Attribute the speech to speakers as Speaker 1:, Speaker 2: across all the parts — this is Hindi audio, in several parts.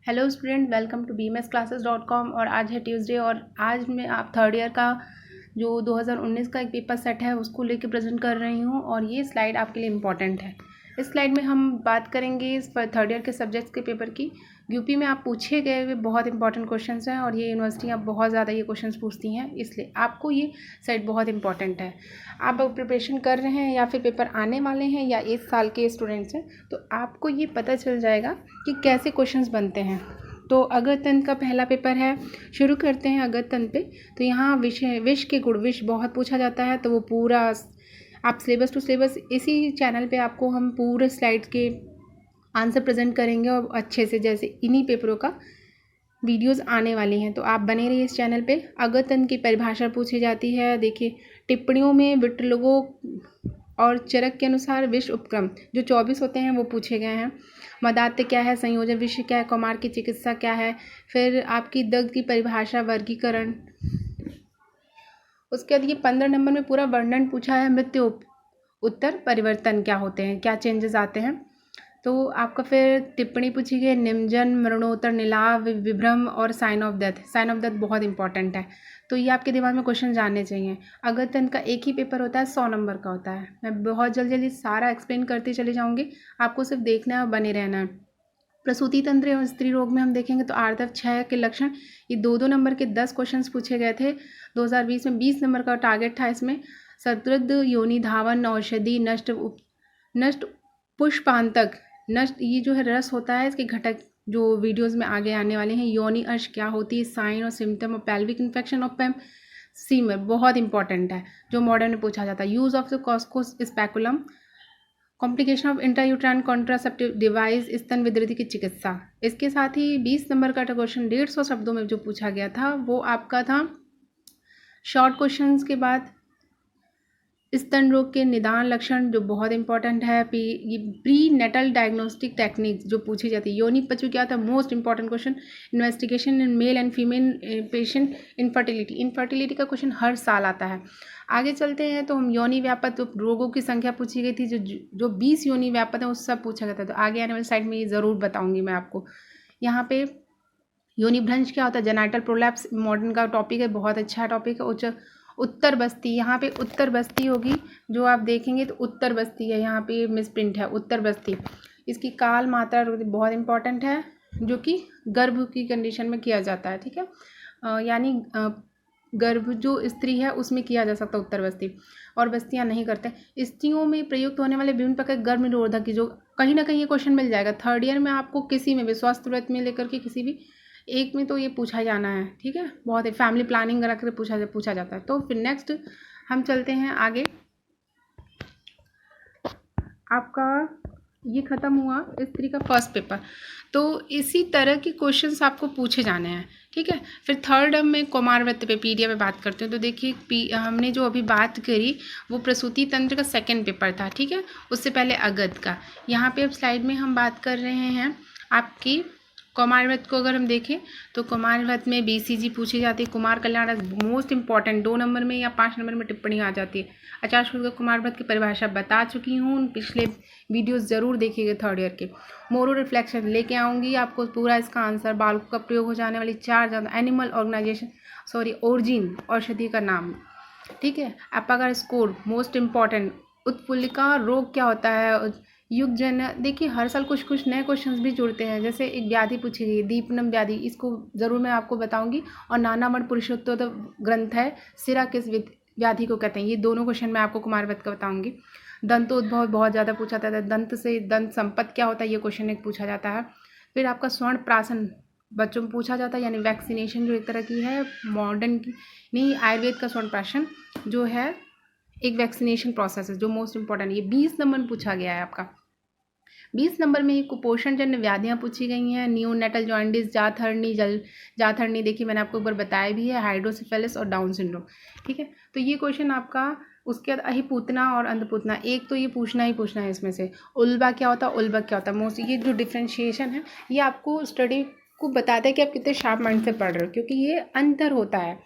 Speaker 1: Hello student, welcome to bmsclasses.com। और आज है ट्यूसडे और आज मैं आप थर्ड ईयर का जो 2019 का एक पेपर सेट है उसको लेके प्रेजेंट कर रही हूँ और ये स्लाइड आपके लिए इम्पॉर्टेंट है। इस स्लाइड में हम बात करेंगे इस पर थर्ड ईयर के सब्जेक्ट्स के पेपर की। यूपी में आप पूछे गए हुए बहुत इंपॉर्टेंट क्वेश्चंस हैं और ये यूनिवर्सिटियाँ बहुत ज़्यादा ये क्वेश्चंस पूछती हैं, इसलिए आपको ये सेट बहुत इंपॉर्टेंट है। आप प्रिपरेशन कर रहे हैं या फिर पेपर आने वाले हैं या इस साल के स्टूडेंट्स हैं तो आपको ये पता चल जाएगा कि कैसे क्वेश्चंस बनते हैं। तो अगस्त तंत्र का पहला पेपर है, शुरू करते हैं अगस्त तंत्र पे। तो यहाँ विश्व के गुण विश्व बहुत पूछा जाता है, तो वो पूरा आप सिलेबस टू सिलेबस इसी चैनल पे आपको हम पूरे स्लाइड्स के आंसर प्रेजेंट करेंगे और अच्छे से, जैसे इन्हीं पेपरों का वीडियोस आने वाली हैं, तो आप बने रहिए इस चैनल पे। अगस्त तंत्र की परिभाषा पूछी जाती है। देखिए, टिप्पणियों में विट्लगो और चरक के अनुसार विश्व उपक्रम जो 24 होते हैं वो पूछे गए हैं। मदात्य क्या है, संयोजन विषय क्या है, कौमार की चिकित्सा क्या है, फिर आपकी दग्ध की परिभाषा, वर्गीकरण। उसके बाद ये 15 नंबर में पूरा वर्णन पूछा है, मृत्यु उत्तर परिवर्तन क्या होते हैं, क्या चेंजेस आते हैं। तो आपका फिर टिप्पणी पूछी गई, निमजन, मरणोत्तर, निलाव, विभ्रम और sign of death. Sign of death बहुत इंपॉर्टेंट है, तो ये आपके दिमाग में क्वेश्चन जानने चाहिए। अगस्त तंत्र का एक ही पेपर होता है, 100 नंबर का होता है। मैं बहुत जल्दी सारा एक्सप्लेन करती चली जाऊँगी, आपको सिर्फ देखना है और बने रहना है। प्रसूति तंत्र एवं स्त्री रोग में हम देखेंगे तो आर्तव 6 के लक्षण, ये 2-2 नंबर के 10 क्वेश्चन पूछे गए थे। 2020 में 20 नंबर का टारगेट था इसमें। सदृद योनि धावन औषधि नष्ट पुष्पांतक नष्ट, ये जो है रस होता है, इसके घटक जो वीडियोस में आगे आने वाले हैं। योनि अर्श क्या होती है, साइन और symptom of pelvic infection of pap smear बहुत इंपॉर्टेंट है, जो मॉडर्न में पूछा जाता है। Use of the Cusco's speculum, complication of intrauterine contraceptive device, स्तन विद्युति की चिकित्सा। इसके साथ ही 20 नंबर का क्वेश्चन 150 शब्दों में जो पूछा गया था वो आपका था शॉर्ट क्वेश्चंस के बाद स्तन रोग के निदान लक्षण, जो बहुत इंपॉर्टेंट है। प्री नेटल डायग्नोस्टिक टेक्निक्स जो पूछी जाती है। योनि पचु क्या था, most important question. Investigation in male and female patient infertility. Infertility का क्वेश्चन हर साल आता है। आगे चलते हैं तो हम योनि व्यापक रोगों की संख्या पूछी गई थी, जो 20 योनि व्यापक है उस सब पूछा गया था। तो आगे आने वाली साइड में ये ज़रूर बताऊँगी मैं आपको। यहाँ पे योनि भ्रंश क्या होता है, जेनाइटल प्रोलैप्स मॉडर्न का टॉपिक है, बहुत अच्छा टॉपिक है। उत्तर बस्ती, यहाँ पे उत्तर बस्ती होगी, जो आप देखेंगे तो उत्तर बस्ती है, यहाँ पे मिस प्रिंट है उत्तर बस्ती। इसकी काल मात्रा बहुत इंपॉर्टेंट है, जो कि गर्भ की कंडीशन में किया जाता है, ठीक है। यानी गर्भ जो स्त्री है उसमें किया जा सकता है उत्तर बस्ती, और बस्तियाँ नहीं करते। स्त्रियों में प्रयुक्त होने वाले विभिन्न प्रकार गर्भ निरोधक की, जो कहीं ना कहीं ये क्वेश्चन मिल जाएगा थर्ड ईयर में आपको, किसी में भी स्वास्थ्य व्रत में लेकर के किसी भी एक में तो ये पूछा जाना है, ठीक है। बहुत है, फैमिली प्लानिंग रख कर पूछा जाता है। तो फिर नेक्स्ट हम चलते हैं आगे। आपका ये ख़त्म हुआ स्त्री का फर्स्ट पेपर, तो इसी तरह के क्वेश्चंस आपको पूछे जाने हैं, ठीक है। फिर थर्ड में कुमार व्रत पे पीडिया में बात करते हैं। तो देखिए, हमने जो अभी बात करी वो प्रसूति तंत्र का सेकंड पेपर था, ठीक है। उससे पहले अगस्त का। यहाँ पे अब स्लाइड में हम बात कर रहे हैं आपकी कुमार व्रत को। अगर हम देखें तो कुमार व्रत में BCG पूछी जाती है। कुमार कल्याण मोस्ट इंपॉर्टेंट, 2 नंबर में या 5 नंबर में टिप्पणी आ जाती है। आचार्य शुक्ल कुमार व्रत की परिभाषा बता चुकी हूँ, पिछले वीडियोस जरूर देखिएगा थर्ड ईयर के। मोरो रिफ्लेक्शन लेके आऊँगी आपको पूरा इसका आंसर। बालकों का प्रयोग हो जाने वाली 4 ज़्यादा एनिमल ऑर्गेनाइजेशन ओरिजिन औषधि का नाम, ठीक है। एपागर स्कोर मोस्ट इंपॉर्टेंट। उत्पुलिका रोग क्या होता है, युगजन्य। देखिए, हर साल कुछ नए क्वेश्चंस भी जुड़ते हैं। जैसे एक व्याधि पूछी गई, दीपनम व्याधि, इसको ज़रूर मैं आपको बताऊंगी। और नानामण पुरुषोत्तर ग्रंथ है, सिरा किस व्याधि को कहते हैं, ये दोनों क्वेश्चन मैं आपको कुमार व्रत का बताऊंगी। दंतोद्भव बहुत ज़्यादा पूछा जाता है। दंत से दंत संपत्ति क्या होता है, ये क्वेश्चन एक पूछा जाता है। फिर आपका स्वर्ण प्राशन बच्चों में पूछा जाता है, यानी वैक्सीनेशन जो एक तरह की है मॉडर्न की नहीं, आयुर्वेद का स्वर्ण प्राशन जो है एक वैक्सीनेशन प्रोसेस है, जो मोस्ट इंपॉर्टेंट। ये 20 नंबर में पूछा गया है आपका। 20 नंबर में कुपोषण जन्य व्याधियाँ पूछी गई हैं। नियोनेटल जॉन्डिस, जाथरनी देखिए मैंने आपको एक बार बताया भी है, हाइड्रोसिफेलिस और डाउन सिंड्रोम, ठीक है। तो ये क्वेश्चन आपका। उसके बाद अहिपूतना और अंधपूतना, एक तो ये पूछना ही पूछना है इसमें से। उल्बा क्या होता है, उल्बक क्या होता है, मोस्ट ये जो डिफ्रेंशिएशन है ये आपको स्टडी को बताता है कि आप कितने शार्प माइंड से पढ़ रहे हो, क्योंकि ये अंतर होता है।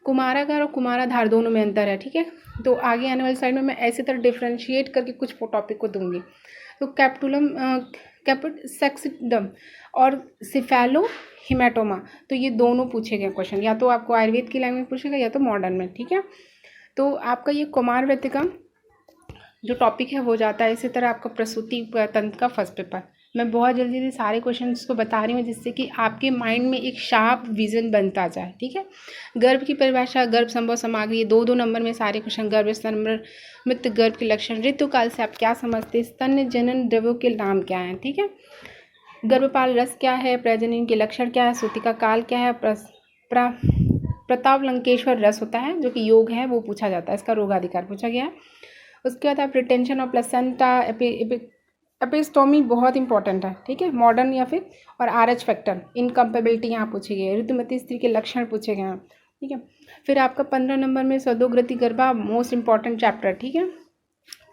Speaker 1: कुमारागार और कुमाराधार दोनों में अंतर है, ठीक है। तो आगे आने वाली साइड में मैं ऐसी तरह डिफ्रेंशिएट करके कुछ टॉपिक को दूंगी। तो कैप्टुलम कैपेटोसेक्सिडम और सिफेलो हिमेटोमा। तो ये दोनों पूछे गए क्वेश्चन, या तो आपको आयुर्वेद की लैंग्वेज पूछेगा या तो मॉडर्न में, ठीक है। तो आपका ये कुमार व्रत का जो टॉपिक है वो जाता है। इसी तरह आपका प्रसूति तंत्र का फर्स्ट पेपर, मैं बहुत जल्दी जल्दी सारे क्वेश्चंस को बता रही हूँ जिससे कि आपके माइंड में एक शार्प विजन बनता जाए, ठीक है। गर्भ की परिभाषा, गर्भ संभव सामग्री, ये 2-2 नंबर में सारे क्वेश्चन। गर्भ स्तन मृत गर्भ के लक्षण, ऋतुकाल से आप क्या समझते हैं, स्तन्य जनन द्रव्यों के नाम क्या हैं, ठीक है। गर्भपाल रस क्या है, प्रजनन के लक्षण क्या है, सूतिका काल क्या है, प्रतावलंकेश्वर रस होता है जो कि योग है वो पूछा जाता है, इसका रोगाधिकार पूछा गया है। उसके बाद आप रिटेंशन ऑफ प्लेसेंटा, एपिस्टोमी बहुत इंपॉर्टेंट है, ठीक है, मॉडर्न या फिर, और RH फैक्टर, इनकम्पेबिलिटी यहाँ पूछी गई है, ऋतुमती स्त्री के लक्षण पूछे गए हैं, ठीक है। फिर आपका 15 नंबर में सदोग्रति गर्भा, मोस्ट इंपॉर्टेंट चैप्टर, ठीक है।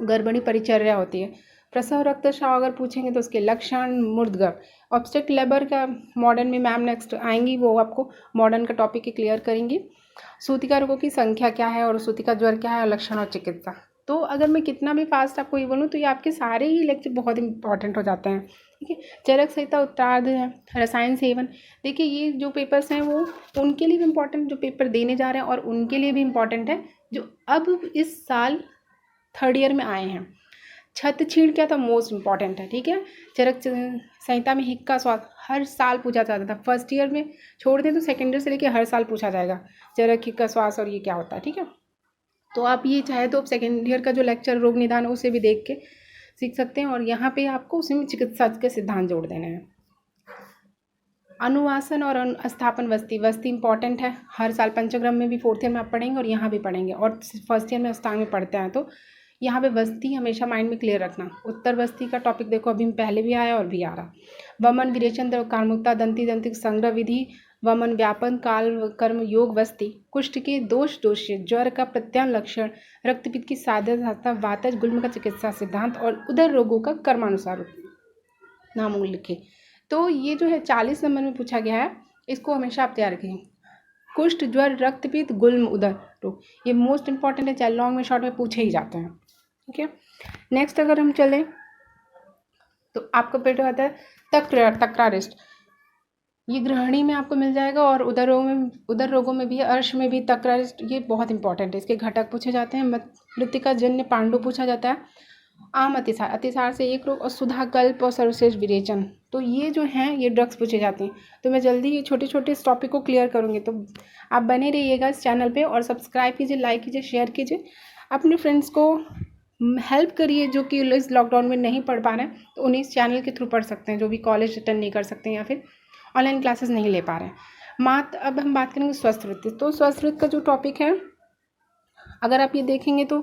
Speaker 1: गर्भिणी परिचर्या होती है। प्रसव रक्तस्राव अगर पूछेंगे तो उसके लक्षण, मूर्धगर्भ, ऑब्स्टेट लेबर का मॉडर्न में मैम नेक्स्ट आएंगी, वो आपको मॉडर्न का टॉपिक ही क्लियर करेंगी। सूतिका रोगों की संख्या क्या है और सूतिका ज्वर क्या है, लक्षण और चिकित्सा। तो अगर मैं कितना भी फास्ट आपको ये बोलूँ तो ये आपके सारे ही लेक्चर बहुत इंपॉर्टेंट हो जाते हैं, ठीक है। चरक संहिता उत्तरार्ध है, रसायन सेवन, देखिए ये जो पेपर्स हैं वो उनके लिए भी इम्पॉर्टेंट जो पेपर देने जा रहे हैं, और उनके लिए भी इम्पॉर्टेंट है जो अब इस साल 3rd ईयर में आए हैं। छत छीण क्या था, मोस्ट इंपॉर्टेंट है, ठीक है। चरक संहिता में हिक्का स्वाद हर साल पूछा जाता था, 1st ईयर में छोड़ दें तो 2nd ईयर से लेकर हर साल पूछा जाएगा चरक, हिक्का, श्वास और ये क्या होता है, ठीक है। तो आप ये चाहे तो 2nd ईयर का जो लेक्चर रोग निदान है उसे भी देख के सीख सकते हैं, और यहाँ पे आपको उसमें चिकित्सा के सिद्धांत जोड़ देने हैं। अनुवासन और स्थापन वस्ती इंपॉर्टेंट है, हर साल पंचक्रम में भी 4th ईयर में आप पढ़ेंगे और यहाँ भी पढ़ेंगे, और 1st ईयर में अष्टांग में पढ़ते हैं, तो यहाँ पे वस्ती हमेशा माइंड में क्लियर रखना। उत्तर वस्ती का टॉपिक देखो अभी पहले भी आया और भी आ रहा। वमन, विरेचन, कालमुक्ता, दंती संग्रह विधि, वमन, व्यापन, काल कर्म, योग, वस्ती, कुष्ठ के दोषीय, ज्वर का प्रत्यान लक्षण, रक्तपित्त की साधना, वातज, गुल्म का चिकित्सा सिद्धांत, और उदर रोगों का कर्मानुसार नाम लिखे। तो ये जो है 40 नंबर में पूछा गया है, इसको हमेशा आप तैयार रखें। कुष्ठ, ज्वर, रक्तपित्त, गुल्म, उदर रोग, ये मोस्ट इंपॉर्टेंट है, चाहे लॉन्ग में शॉर्ट में पूछे ही जाते हैं, ठीक है। नेक्स्ट अगर हम चलें तो आपका पेट आता है तक्रारिस्ट, ये गृहिणी में आपको मिल जाएगा, और उदर रोगों में भी, अर्श में भी तक्रारिस्ट, ये बहुत इंपॉर्टेंट है, इसके घटक पूछे जाते हैं। मृतिका जन्य पांडु पूछा जाता है। आम अतिसार से एक रोग, और सुधा कल्प और सर्वश्रेष्ठ विरेचन, तो ये जो हैं ये ड्रग्स पूछे जाते हैं। तो मैं जल्दी ये छोटे छोटे इस टॉपिक को क्लियर करूँगी, तो आप बने रहिएगा इस चैनल पे, और सब्सक्राइब कीजिए, लाइक कीजिए, शेयर कीजिए, अपने फ्रेंड्स को हेल्प करिए जो कि इस लॉकडाउन में नहीं पढ़ पा रहे हैं, तो उन्हें इस चैनल के थ्रू पढ़ सकते हैं, जो भी कॉलेज अटेंड नहीं कर सकते हैं या फिर ऑनलाइन क्लासेस नहीं ले पा रहे हैं। अब हम बात करेंगे स्वस्थ वृत्ति। तो स्वस्थ वृत्ति का जो टॉपिक है, अगर आप ये देखेंगे तो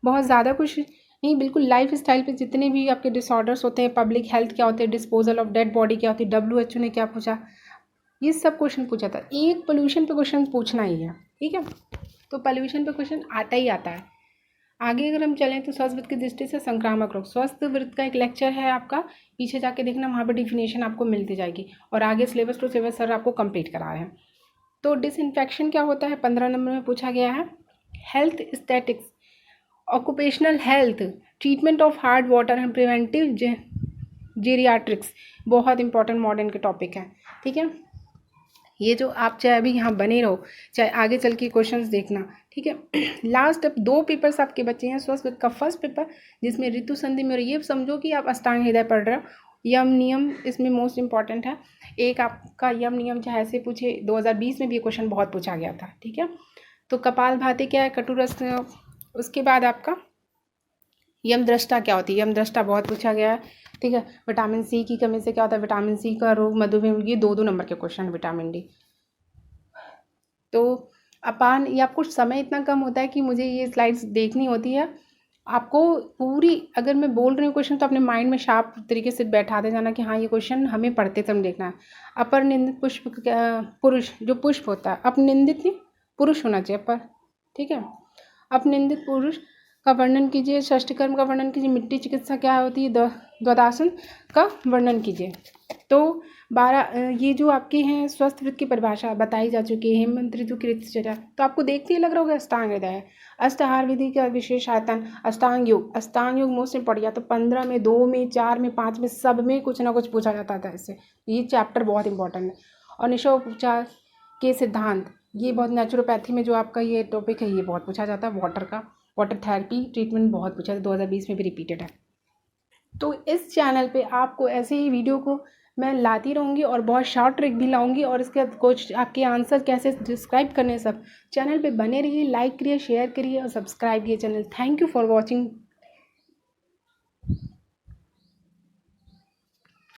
Speaker 1: बहुत ज़्यादा कुछ नहीं, बिल्कुल लाइफ स्टाइल पे जितने भी आपके डिसऑर्डर्स होते हैं, पब्लिक हेल्थ क्या होते हैं, डिस्पोजल ऑफ डेड बॉडी क्या होती है, WHO ने क्या पूछा, ये सब क्वेश्चन पूछा था। एक पोल्यूशन पे क्वेश्चन पूछना ही है, ठीक है, तो पोल्यूशन पे क्वेश्चन आता ही आता है। आगे अगर हम चलें तो स्वस्थ वृत्त की दृष्टि से संक्रामक रोग, स्वस्थ वृत्त का एक लेक्चर है आपका, पीछे जाके देखना, वहाँ पर डिफिनेशन आपको मिलती जाएगी, और आगे सिलेबस टू सिलेबस सर आपको कंप्लीट करा रहे हैं। तो डिसइंफेक्शन क्या होता है, 15 नंबर में पूछा गया है। Health statics, occupational health, treatment of hard water and preventive geriatrics, बहुत इंपॉर्टेंट मॉडर्न के टॉपिक हैं, ठीक है। ये जो आप चाहे अभी यहाँ बने रहो, चाहे आगे चल के क्वेश्चंस देखना, ठीक है। लास्ट अब 2 पेपर्स आपके बचे हैं स्वस्थ का फर्स्ट पेपर, जिसमें ऋतु संधि में, और ये समझो कि आप अष्टांग हृदय पढ़ रहे हो। यम नियम इसमें मोस्ट इंपॉर्टेंट है, एक आपका यम नियम चाहे ऐसे पूछे, 2020 में भी ये क्वेश्चन बहुत पूछा गया था, ठीक है। तो कपाल भाती क्या है, कटुरस, उसके बाद आपका यम दृष्टा क्या होती है, यम दृष्टा बहुत पूछा गया है, ठीक है। विटामिन सी की कमी से क्या होता है, विटामिन सी का रोग, मधुमेह, ये 2-2 नंबर के क्वेश्चन, विटामिन डी। तो अपान, या कुछ समय इतना कम होता है कि मुझे ये स्लाइड्स देखनी होती है, आपको पूरी, अगर मैं बोल रही हूँ क्वेश्चन तो अपने माइंड में शार्प तरीके से बैठाते जाना कि हाँ ये क्वेश्चन हमें पढ़ते समय देखना है। अपर निंदित पुष्प, पुरुष जो पुष्प होता है, अपनिंदित पुरुष होना चाहिए पर, ठीक है, अपनिंदित पुरुष का वर्णन कीजिए। षष्ठकर्म का वर्णन कीजिए। मिट्टी चिकित्सा क्या होती है? द्वादशासन का वर्णन कीजिए। तो 12 ये जो आपके हैं स्वस्थ वृत्त की परिभाषा बताई जा चुकी है। हेमंत ऋतु की ऋतुचर्या तो आपको देखते ही लग रहा होगा अष्टांग हृदय है। अष्टाहार विधि का विशेष आयतन, अष्टांग योग मोस्ट इम्पोर्टेंट, या तो 15 में, 2 में, 4 में, 5 में, सब में कुछ ना कुछ पूछा जाता था इससे। ये चैप्टर बहुत इंपॉर्टेंट है। और निशोपचार के सिद्धांत, ये बहुत नेचुरोपैथी में जो आपका ये टॉपिक है ये बहुत पूछा जाता है। वाटर थेरेपी ट्रीटमेंट बहुत पूछा था, 2020 में भी रिपीटेड है। तो इस चैनल पे आपको ऐसे ही वीडियो को मैं लाती रहूँगी और बहुत शॉर्ट ट्रिक भी लाऊंगी, और इसके कुछ आपके आंसर कैसे डिस्क्राइब करने सब। चैनल पे बने रहिए, लाइक करिए, शेयर करिए और सब्सक्राइब करिए channel. Thank you for watching.